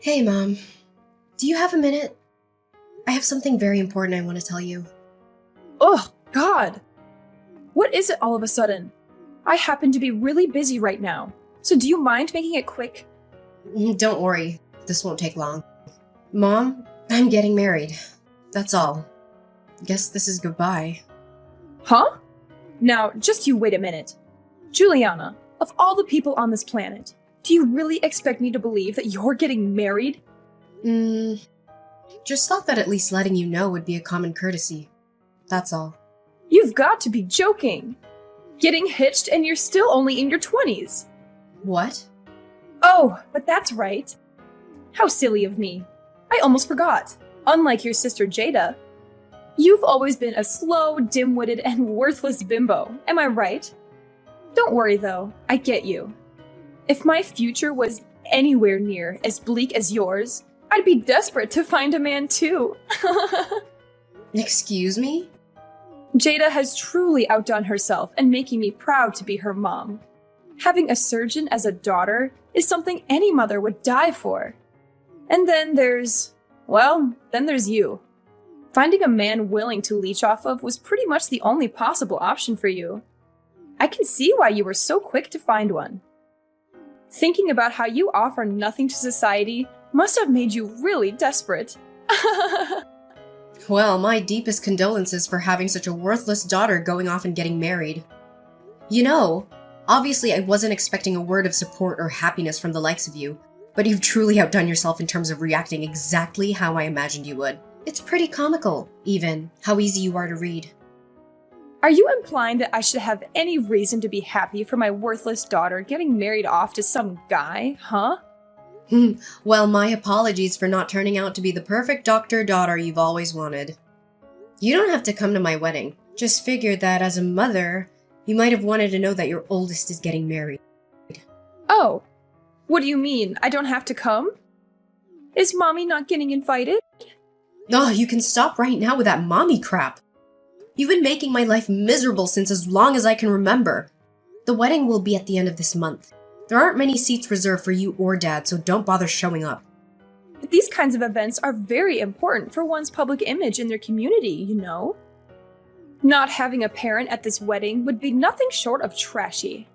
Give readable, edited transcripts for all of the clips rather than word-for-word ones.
Hey, Mom. Do you have a minute? I have something very important I want to tell you. Oh, God! What is it all of a sudden? I happen to be really busy right now, so do you mind making it quick? Don't worry, this won't take long. Mom, I'm getting married. That's all. Guess this is goodbye. Huh? Now, just you wait a minute. Juliana, of all the people on this planet, do you really expect me to believe that you're getting married? Just thought that at least letting you know would be a common courtesy. That's all. You've got to be joking! Getting hitched and you're still only in your 20s! What? Oh, but that's right. How silly of me. I almost forgot. Unlike your sister Jada, you've always been a slow, dim-witted, and worthless bimbo. Am I right? Don't worry though, I get you. If my future was anywhere near as bleak as yours, I'd be desperate to find a man too. Excuse me? Jada has truly outdone herself and making me proud to be her mom. Having a surgeon as a daughter is something any mother would die for. And then there's you. Finding a man willing to leech off of was pretty much the only possible option for you. I can see why you were so quick to find one. Thinking about how you offer nothing to society must have made you really desperate. Well, my deepest condolences for having such a worthless daughter going off and getting married. You know, obviously I wasn't expecting a word of support or happiness from the likes of you, but you've truly outdone yourself in terms of reacting exactly how I imagined you would. It's pretty comical, even, how easy you are to read. Are you implying that I should have any reason to be happy for my worthless daughter getting married off to some guy, huh? Well, my apologies for not turning out to be the perfect doctor-daughter you've always wanted. You don't have to come to my wedding. Just figured that as a mother, you might have wanted to know that your oldest is getting married. Oh, what do you mean? I don't have to come? Is Mommy not getting invited? Oh, you can stop right now with that mommy crap. You've been making my life miserable since as long as I can remember. The wedding will be at the end of this month. There aren't many seats reserved for you or Dad, so don't bother showing up. But these kinds of events are very important for one's public image in their community, you know? Not having a parent at this wedding would be nothing short of trashy.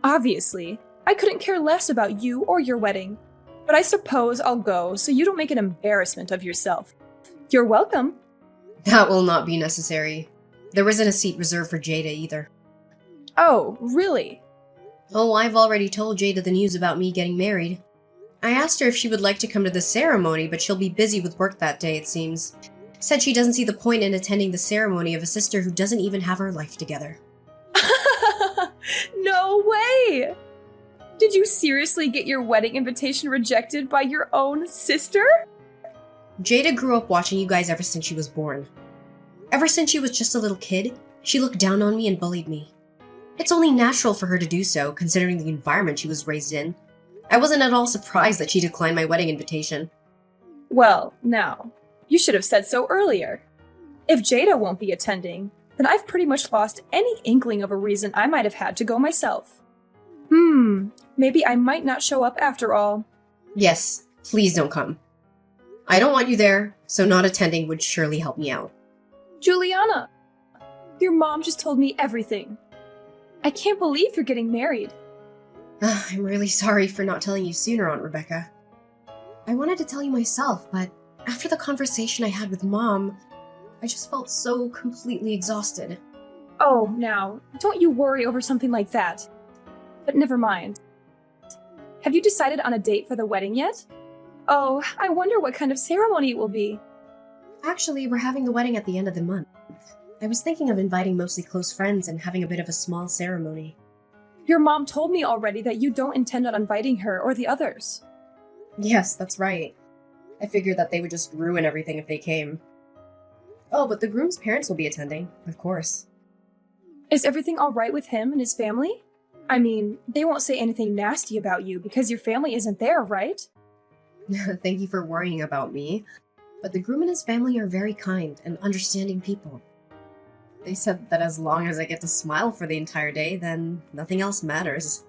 Obviously, I couldn't care less about you or your wedding, but I suppose I'll go so you don't make an embarrassment of yourself. You're welcome. That will not be necessary. There isn't a seat reserved for Jada either. Oh, really? Oh, I've already told Jada the news about me getting married. I asked her if she would like to come to the ceremony, but she'll be busy with work that day, it seems. Said she doesn't see the point in attending the ceremony of a sister who doesn't even have her life together. No way! Did you seriously get your wedding invitation rejected by your own sister? Jada grew up watching you guys ever since she was born. Ever since she was just a little kid, she looked down on me and bullied me. It's only natural for her to do so, considering the environment she was raised in. I wasn't at all surprised that she declined my wedding invitation. Well, now, you should have said so earlier. If Jada won't be attending, then I've pretty much lost any inkling of a reason I might have had to go myself. Maybe I might not show up after all. Yes, please don't come. I don't want you there, so not attending would surely help me out. Juliana, your mom just told me everything. I can't believe you're getting married. I'm really sorry for not telling you sooner, Aunt Rebecca. I wanted to tell you myself, but after the conversation I had with Mom, I just felt so completely exhausted. Oh, now, don't you worry over something like that. But never mind. Have you decided on a date for the wedding yet? Oh, I wonder what kind of ceremony it will be. Actually, we're having the wedding at the end of the month. I was thinking of inviting mostly close friends and having a bit of a small ceremony. Your mom told me already that you don't intend on inviting her or the others. Yes, that's right. I figured that they would just ruin everything if they came. Oh, but the groom's parents will be attending, of course. Is everything all right with him and his family? I mean, they won't say anything nasty about you because your family isn't there, right? Thank you for worrying about me. But the groom and his family are very kind and understanding people. They said that as long as I get to smile for the entire day, then nothing else matters.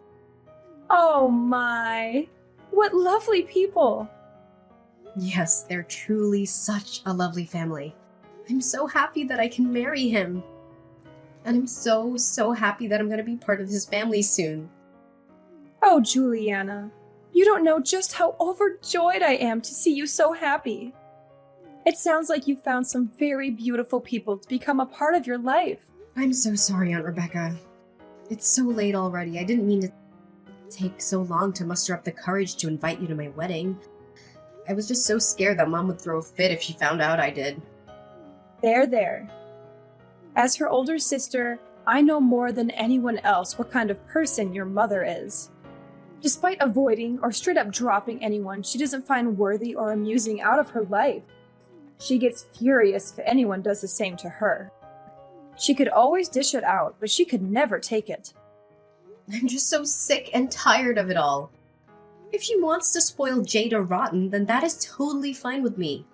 Oh my! What lovely people! Yes, they're truly such a lovely family. I'm so happy that I can marry him. And I'm so happy that I'm going to be part of his family soon. Oh, Juliana, you don't know just how overjoyed I am to see you so happy. It sounds like you found some very beautiful people to become a part of your life. I'm so sorry, Aunt Rebecca. It's so late already. I didn't mean to take so long to muster up the courage to invite you to my wedding. I was just so scared that Mom would throw a fit if she found out I did. There. As her older sister, I know more than anyone else what kind of person your mother is. Despite avoiding or straight up dropping anyone she doesn't find worthy or amusing out of her life, she gets furious if anyone does the same to her. She could always dish it out, but she could never take it. I'm just so sick and tired of it all. If she wants to spoil Jada rotten, then that is totally fine with me.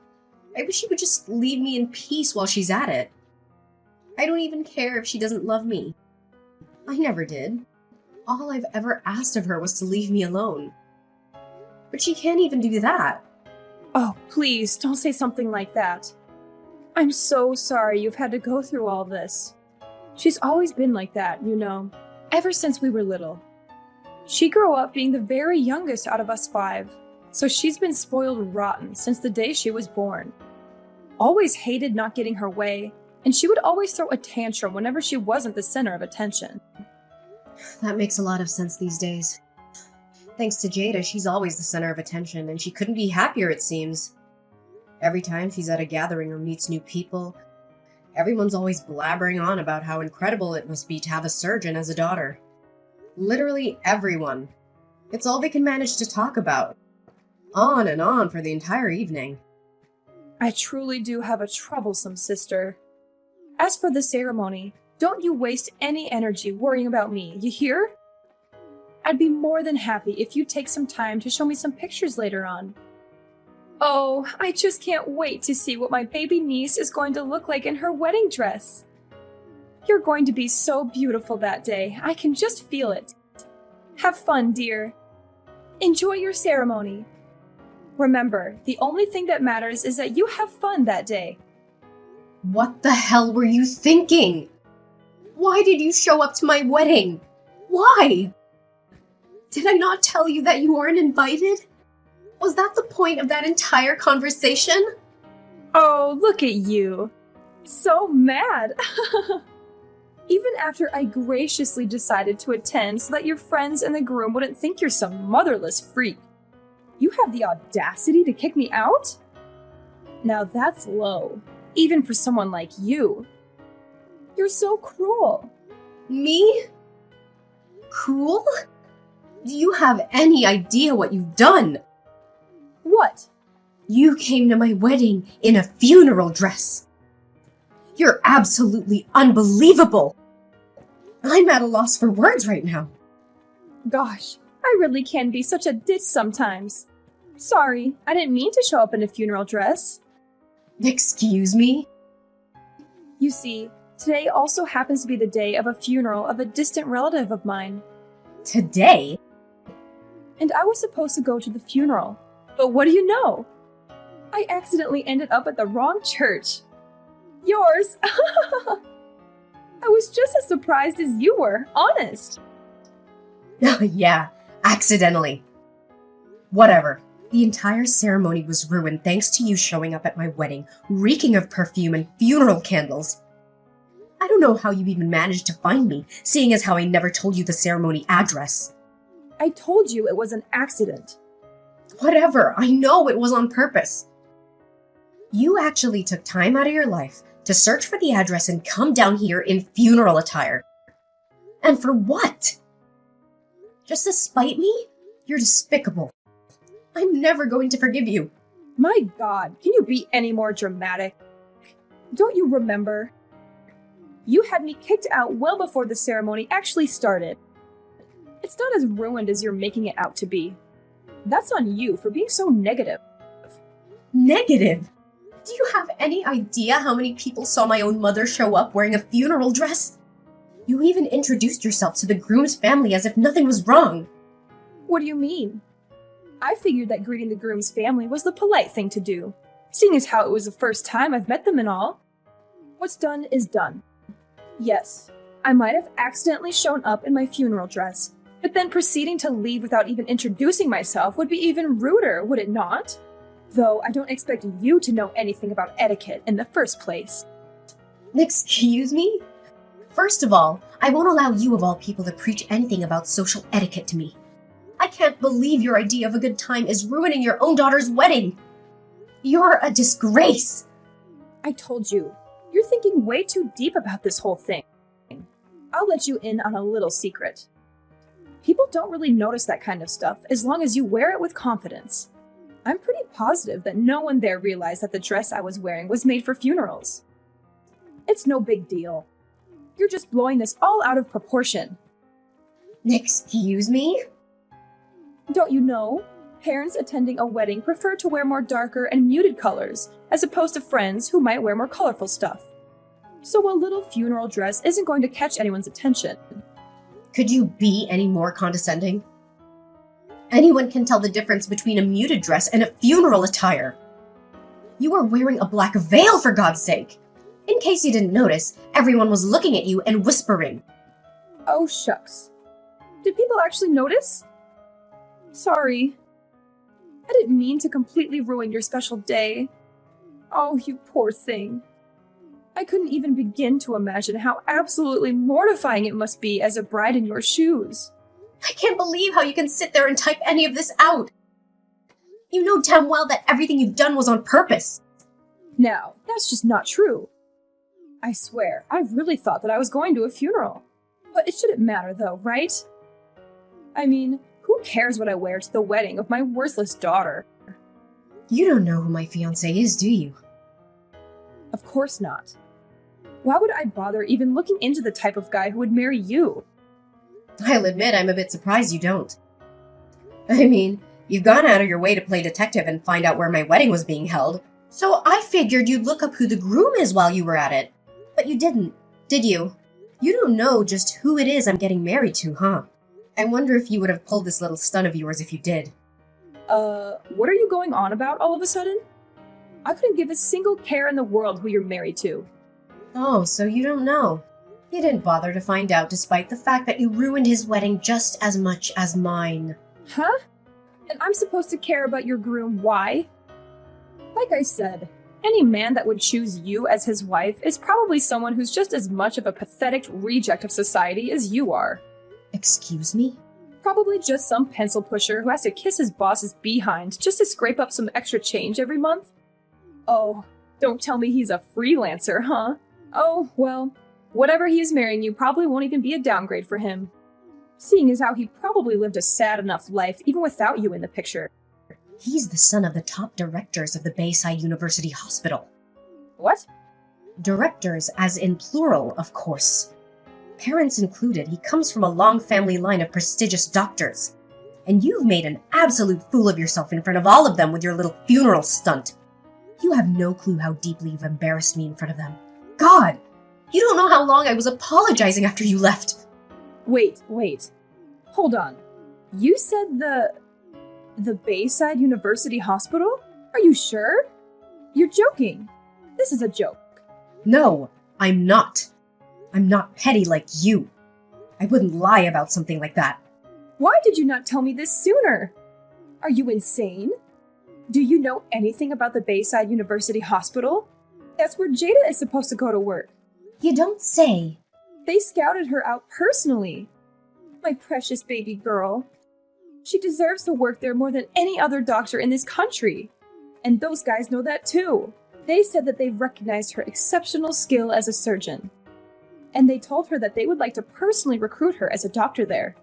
I wish she would just leave me in peace while she's at it. I don't even care if she doesn't love me. I never did. All I've ever asked of her was to leave me alone. But she can't even do that. Oh, please, don't say something like that. I'm so sorry you've had to go through all this. She's always been like that, you know, ever since we were little. She grew up being the very youngest out of us 5, so she's been spoiled rotten since the day she was born. Always hated not getting her way, and she would always throw a tantrum whenever she wasn't the center of attention. That makes a lot of sense these days. Thanks to Jada, she's always the center of attention, and she couldn't be happier, it seems. Every time she's at a gathering or meets new people, everyone's always blabbering on about how incredible it must be to have a surgeon as a daughter. Literally everyone. It's all they can manage to talk about. On and on for the entire evening. I truly do have a troublesome sister. As for the ceremony, don't you waste any energy worrying about me, you hear? I'd be more than happy if you'd take some time to show me some pictures later on. Oh, I just can't wait to see what my baby niece is going to look like in her wedding dress. You're going to be so beautiful that day. I can just feel it. Have fun, dear. Enjoy your ceremony. Remember, the only thing that matters is that you have fun that day. What the hell were you thinking? Why did you show up to my wedding? Why? Did I not tell you that you weren't invited? Was that the point of that entire conversation? Oh, look at you. So mad. Even after I graciously decided to attend so that your friends and the groom wouldn't think you're some motherless freak, you have the audacity to kick me out? Now that's low, even for someone like you. You're so cruel. Me? Cruel? Do you have any idea what you've done? What? You came to my wedding in a funeral dress. You're absolutely unbelievable. I'm at a loss for words right now. Gosh, I really can be such a ditz sometimes. Sorry, I didn't mean to show up in a funeral dress. Excuse me? You see, today also happens to be the day of a funeral of a distant relative of mine. Today? And I was supposed to go to the funeral. But what do you know? I accidentally ended up at the wrong church. Yours! I was just as surprised as you were, honest. Yeah, accidentally. Whatever. The entire ceremony was ruined thanks to you showing up at my wedding, reeking of perfume and funeral candles. I don't know how you even managed to find me, seeing as how I never told you the ceremony address. I told you it was an accident. Whatever, I know it was on purpose. You actually took time out of your life to search for the address and come down here in funeral attire. And for what? Just to spite me? You're despicable. I'm never going to forgive you. My God, can you be any more dramatic? Don't you remember? You had me kicked out well before the ceremony actually started. It's not as ruined as you're making it out to be. That's on you for being so negative. Negative? Do you have any idea how many people saw my own mother show up wearing a funeral dress? You even introduced yourself to the groom's family as if nothing was wrong. What do you mean? I figured that greeting the groom's family was the polite thing to do, seeing as how it was the first time I've met them and all. What's done is done. Yes, I might have accidentally shown up in my funeral dress, but then proceeding to leave without even introducing myself would be even ruder, would it not? Though I don't expect you to know anything about etiquette in the first place. Excuse me? First of all, I won't allow you of all people to preach anything about social etiquette to me. I can't believe your idea of a good time is ruining your own daughter's wedding. You're a disgrace. I told you, you're thinking way too deep about this whole thing. I'll let you in on a little secret. People don't really notice that kind of stuff as long as you wear it with confidence. I'm pretty positive that no one there realized that the dress I was wearing was made for funerals. It's no big deal. You're just blowing this all out of proportion. Excuse me? Don't you know? Parents attending a wedding prefer to wear more darker and muted colors, as opposed to friends who might wear more colorful stuff. So a little funeral dress isn't going to catch anyone's attention. Could you be any more condescending? Anyone can tell the difference between a muted dress and a funeral attire. You are wearing a black veil, for God's sake. In case you didn't notice, everyone was looking at you and whispering. Oh, shucks. Did people actually notice? Sorry. I didn't mean to completely ruin your special day. Oh, you poor thing. I couldn't even begin to imagine how absolutely mortifying it must be as a bride in your shoes. I can't believe how you can sit there and type any of this out. You know damn well that everything you've done was on purpose. Now, that's just not true. I swear, I really thought that I was going to a funeral. But it shouldn't matter though, right? I mean, who cares what I wear to the wedding of my worthless daughter? You don't know who my fiancé is, do you? Of course not. Why would I bother even looking into the type of guy who would marry you? I'll admit I'm a bit surprised you don't. I mean, you've gone out of your way to play detective and find out where my wedding was being held, so I figured you'd look up who the groom is while you were at it. But you didn't, did you? You don't know just who it is I'm getting married to, huh? I wonder if you would have pulled this little stunt of yours if you did. What are you going on about all of a sudden? I couldn't give a single care in the world who you're married to. Oh, so you don't know. You didn't bother to find out despite the fact that you ruined his wedding just as much as mine. Huh? And I'm supposed to care about your groom, why? Like I said, any man that would choose you as his wife is probably someone who's just as much of a pathetic reject of society as you are. Excuse me? Probably just some pencil pusher who has to kiss his boss's behind just to scrape up some extra change every month. Oh, don't tell me he's a freelancer, huh? Oh, well, whatever he is marrying you probably won't even be a downgrade for him. Seeing as how he probably lived a sad enough life even without you in the picture. He's the son of the top directors of the Bayside University Hospital. What? Directors, as in plural, of course. Parents included, he comes from a long family line of prestigious doctors. And you've made an absolute fool of yourself in front of all of them with your little funeral stunt. You have no clue how deeply you've embarrassed me in front of them. God! You don't know how long I was apologizing after you left. Wait. Hold on. You said the Bayside University Hospital? Are you sure? You're joking. This is a joke. No, I'm not. I'm not petty like you. I wouldn't lie about something like that. Why did you not tell me this sooner? Are you insane? Do you know anything about the Bayside University Hospital? That's where Jada is supposed to go to work. You don't say. They scouted her out personally. My precious baby girl. She deserves to work there more than any other doctor in this country. And those guys know that too. They said that they recognized her exceptional skill as a surgeon. And they told her that they would like to personally recruit her as a doctor there.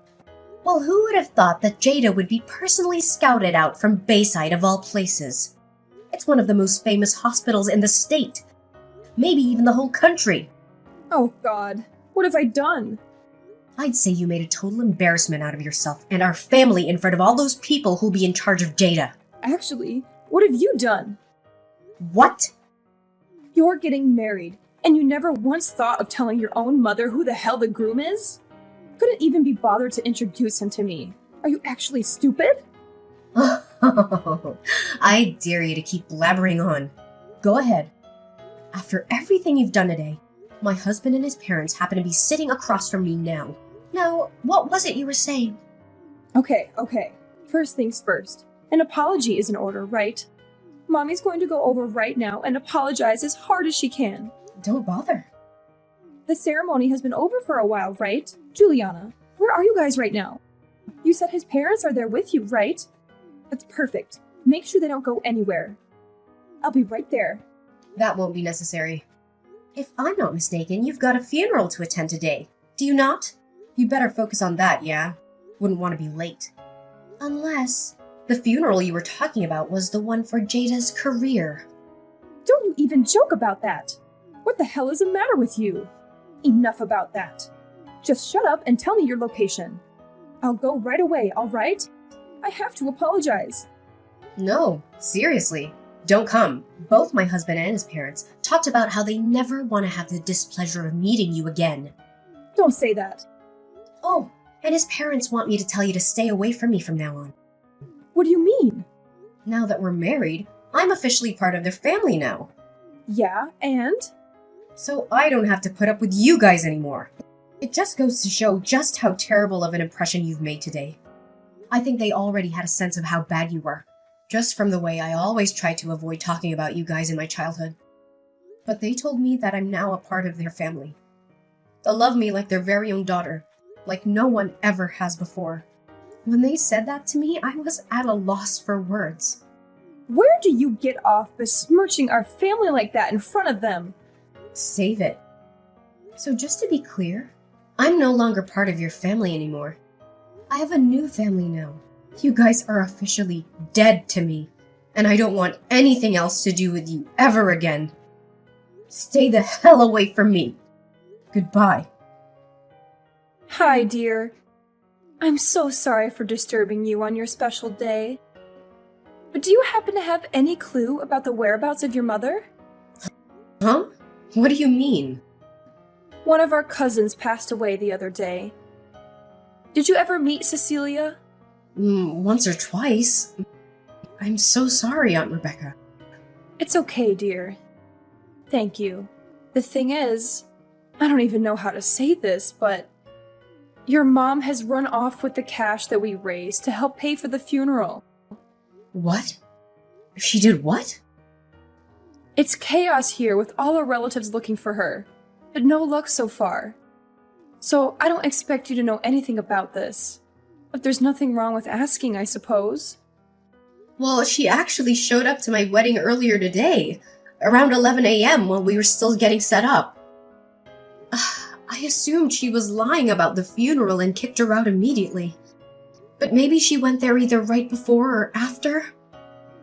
Well, who would have thought that Jada would be personally scouted out from Bayside of all places? It's one of the most famous hospitals in the state. Maybe even the whole country. Oh God, what have I done? I'd say you made a total embarrassment out of yourself and our family in front of all those people who'll be in charge of Jada. Actually, what have you done? What? You're getting married, and you never once thought of telling your own mother who the hell the groom is? Couldn't even be bothered to introduce him to me. Are you actually stupid? I dare you to keep blabbering on. Go ahead. After everything you've done today, my husband and his parents happen to be sitting across from me now. Now, what was it you were saying? Okay. First things first. An apology is in order, right? Mommy's going to go over right now and apologize as hard as she can. Don't bother. The ceremony has been over for a while, right? Juliana, where are you guys right now? You said his parents are there with you, right? That's perfect. Make sure they don't go anywhere. I'll be right there. That won't be necessary. If I'm not mistaken, you've got a funeral to attend today. Do you not? You better focus on that, yeah? Wouldn't want to be late. Unless the funeral you were talking about was the one for Jada's career. Don't you even joke about that. What the hell is the matter with you? Enough about that. Just shut up and tell me your location. I'll go right away, all right? I have to apologize. No, seriously. Don't come. Both my husband and his parents talked about how they never want to have the displeasure of meeting you again. Don't say that. Oh, and his parents want me to tell you to stay away from me from now on. What do you mean? Now that we're married, I'm officially part of their family now. Yeah, and? So I don't have to put up with you guys anymore. It just goes to show just how terrible of an impression you've made today. I think they already had a sense of how bad you were, just from the way I always tried to avoid talking about you guys in my childhood. But they told me that I'm now a part of their family. They'll love me like their very own daughter, like no one ever has before. When they said that to me, I was at a loss for words. Where do you get off besmirching our family like that in front of them? Save it. So just to be clear, I'm no longer part of your family anymore. I have a new family now. You guys are officially dead to me, and I don't want anything else to do with you ever again. Stay the hell away from me. Goodbye. Hi, dear. I'm so sorry for disturbing you on your special day. But do you happen to have any clue about the whereabouts of your mother? Huh? What do you mean? One of our cousins passed away the other day. Did you ever meet Cecilia? Once or twice. I'm so sorry, Aunt Rebecca. It's okay, dear. Thank you. The thing is, I don't even know how to say this, but your mom has run off with the cash that we raised to help pay for the funeral. What? She did what? It's chaos here with all our relatives looking for her, but no luck so far. So I don't expect you to know anything about this. But there's nothing wrong with asking, I suppose. Well, she actually showed up to my wedding earlier today, around 11 a.m. while we were still getting set up. I assumed she was lying about the funeral and kicked her out immediately. But maybe she went there either right before or after?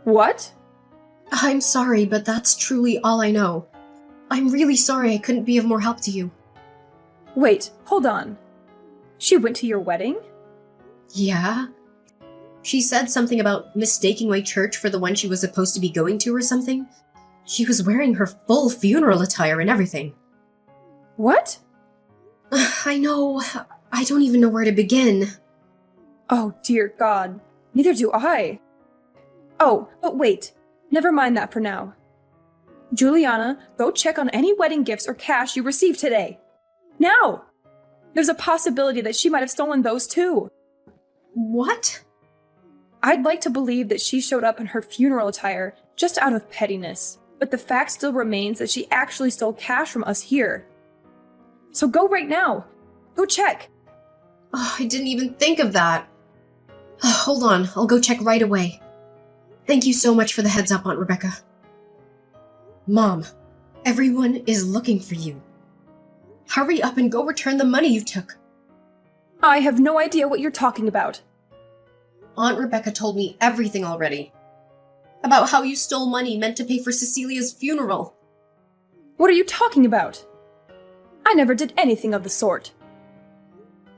What? I'm sorry, but that's truly all I know. I'm really sorry I couldn't be of more help to you. Wait, hold on. She went to your wedding? Yeah? She said something about mistaking my church for the one she was supposed to be going to or something. She was wearing her full funeral attire and everything. What? I know. I don't even know where to begin. Oh, dear God. Neither do I. Oh, but wait. Never mind that for now. Juliana, go check on any wedding gifts or cash you received today. Now! There's a possibility that she might have stolen those too. What? I'd like to believe that she showed up in her funeral attire just out of pettiness, but the fact still remains that she actually stole cash from us here. So go right now. Go check. Oh, I didn't even think of that. Hold on, I'll go check right away. Thank you so much for the heads up, Aunt Rebecca. Mom, everyone is looking for you. Hurry up and go return the money you took. I have no idea what you're talking about. Aunt Rebecca told me everything already. About how you stole money meant to pay for Cecilia's funeral. What are you talking about? I never did anything of the sort.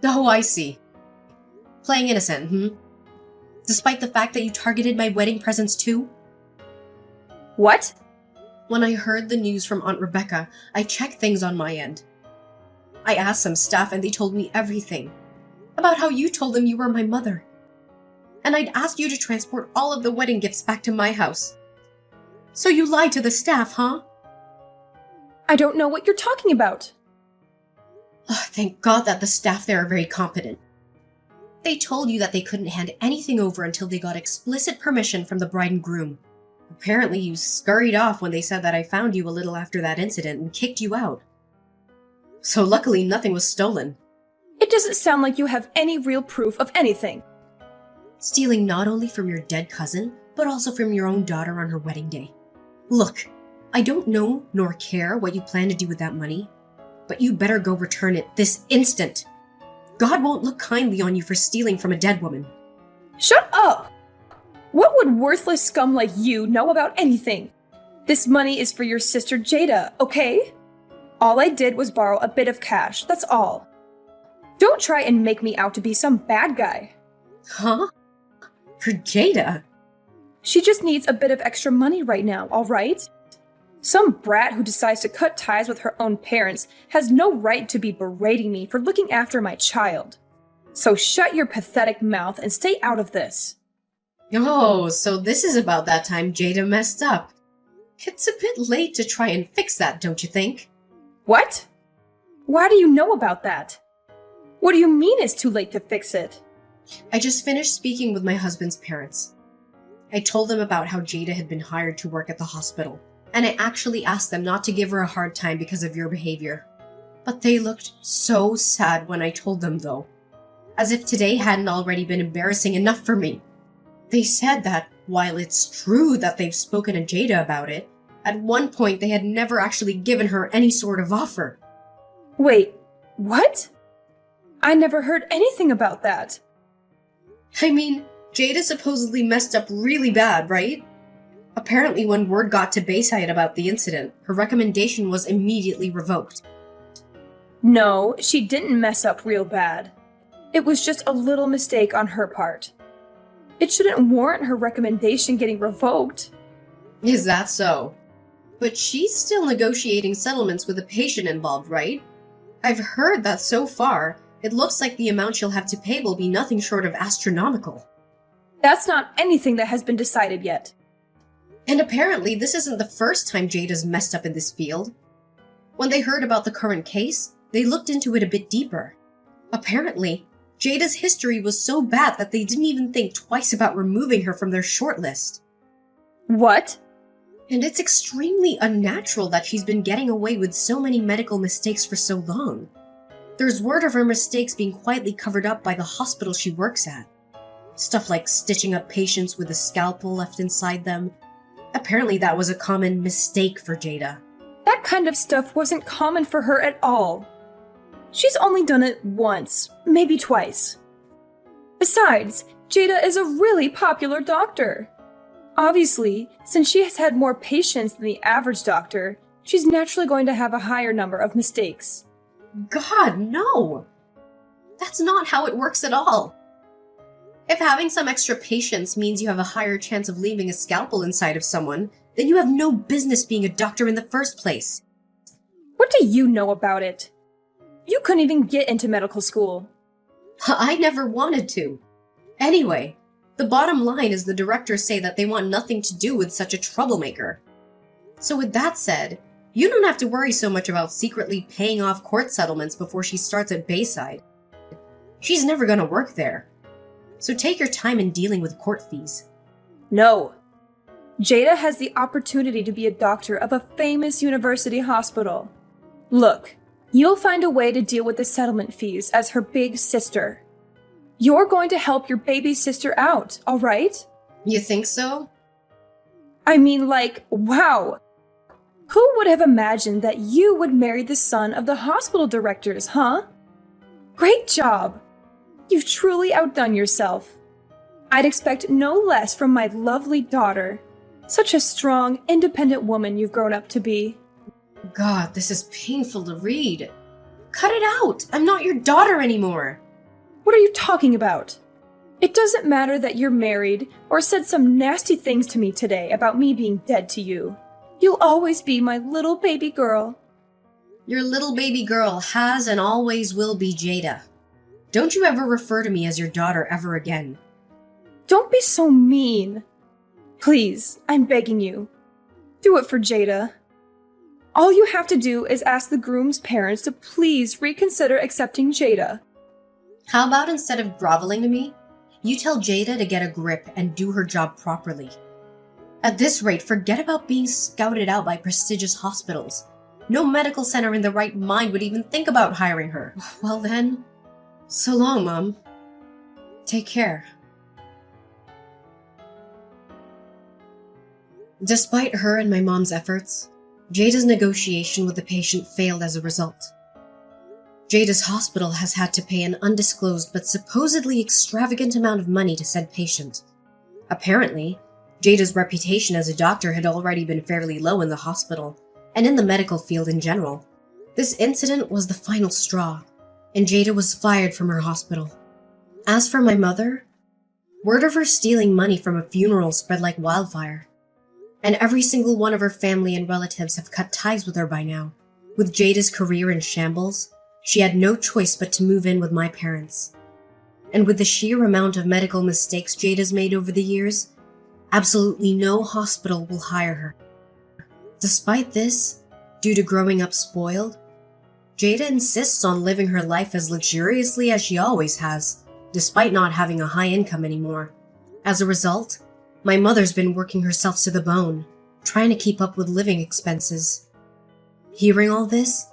Oh, I see. Playing innocent, Despite the fact that you targeted my wedding presents too? What? When I heard the news from Aunt Rebecca, I checked things on my end. I asked some staff and they told me everything. About how you told them you were my mother. and I'd asked you to transport all of the wedding gifts back to my house. So you lied to the staff, huh? I don't know what you're talking about. Oh, thank God that the staff there are very competent. They told you that they couldn't hand anything over until they got explicit permission from the bride and groom. Apparently you scurried off when they said that I found you a little after that incident and kicked you out. So luckily nothing was stolen. It doesn't sound like you have any real proof of anything. Stealing not only from your dead cousin, but also from your own daughter on her wedding day. Look, I don't know nor care what you plan to do with that money, but you better go return it this instant. God won't look kindly on you for stealing from a dead woman. Shut up! What would worthless scum like you know about anything? This money is for your sister Jada, okay? All I did was borrow a bit of cash, that's all. Don't try and make me out to be some bad guy. Huh? For Jada? She just needs a bit of extra money right now, alright? Some brat who decides to cut ties with her own parents has no right to be berating me for looking after my child. So shut your pathetic mouth and stay out of this. Oh, so this is about that time Jada messed up. It's a bit late to try and fix that, don't you think? What? Why do you know about that? What do you mean it's too late to fix it? I just finished speaking with my husband's parents. I told them about how Jada had been hired to work at the hospital, and I actually asked them not to give her a hard time because of your behavior. But they looked so sad when I told them, though. As if today hadn't already been embarrassing enough for me. They said that, while it's true that they've spoken to Jada about it, at one point they had never actually given her any sort of offer. Wait, what? I never heard anything about that. I mean, Jada supposedly messed up really bad, right? Apparently when word got to Bayside about the incident, her recommendation was immediately revoked. No, she didn't mess up real bad. It was just a little mistake on her part. It shouldn't warrant her recommendation getting revoked. Is that so? But she's still negotiating settlements with a patient involved, right? I've heard that so far, it looks like the amount she'll have to pay will be nothing short of astronomical. That's not anything that has been decided yet. And apparently this isn't the first time Jada's messed up in this field. When they heard about the current case, they looked into it a bit deeper. Apparently, Jada's history was so bad that they didn't even think twice about removing her from their shortlist. What? And it's extremely unnatural that she's been getting away with so many medical mistakes for so long. There's word of her mistakes being quietly covered up by the hospital she works at. Stuff like stitching up patients with a scalpel left inside them. Apparently that was a common mistake for Jada. That kind of stuff wasn't common for her at all. She's only done it once, maybe twice. Besides, Jada is a really popular doctor. Obviously, since she has had more patients than the average doctor, she's naturally going to have a higher number of mistakes. God, no! That's not how it works at all. If having some extra patience means you have a higher chance of leaving a scalpel inside of someone, then you have no business being a doctor in the first place. What do you know about it? You couldn't even get into medical school. I never wanted to. Anyway, the bottom line is the directors say that they want nothing to do with such a troublemaker. So with that said, you don't have to worry so much about secretly paying off court settlements before she starts at Bayside. She's never gonna work there. So take your time in dealing with court fees. No. Jada has the opportunity to be a doctor of a famous university hospital. Look, you'll find a way to deal with the settlement fees as her big sister. You're going to help your baby sister out, all right? You think so? I mean, like, wow. Who would have imagined that you would marry the son of the hospital directors, huh? Great job. You've truly outdone yourself. I'd expect no less from my lovely daughter. Such a strong, independent woman you've grown up to be. God, this is painful to read. Cut it out! I'm not your daughter anymore! What are you talking about? It doesn't matter that you're married or said some nasty things to me today about me being dead to you. You'll always be my little baby girl. Your little baby girl has and always will be Jada. Don't you ever refer to me as your daughter ever again. Don't be so mean. Please, I'm begging you. Do it for Jada. All you have to do is ask the groom's parents to please reconsider accepting Jada. How about instead of groveling to me, you tell Jada to get a grip and do her job properly? At this rate, forget about being scouted out by prestigious hospitals. No medical center in their right mind would even think about hiring her. Well then, so long, Mom. Take care. Despite her and my mom's efforts, Jada's negotiation with the patient failed as a result. Jada's hospital has had to pay an undisclosed but supposedly extravagant amount of money to said patient. Apparently, Jada's reputation as a doctor had already been fairly low in the hospital, and in the medical field in general. This incident was the final straw, and Jada was fired from her hospital. As for my mother, word of her stealing money from a funeral spread like wildfire, and every single one of her family and relatives have cut ties with her by now. With Jada's career in shambles, she had no choice but to move in with my parents. And with the sheer amount of medical mistakes Jada's made over the years, absolutely no hospital will hire her. Despite this, due to growing up spoiled, Jada insists on living her life as luxuriously as she always has, despite not having a high income anymore. As a result, my mother's been working herself to the bone, trying to keep up with living expenses. Hearing all this,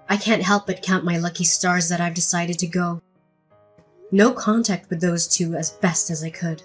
I can't help but count my lucky stars that I've decided to go. No contact with those two as best as I could.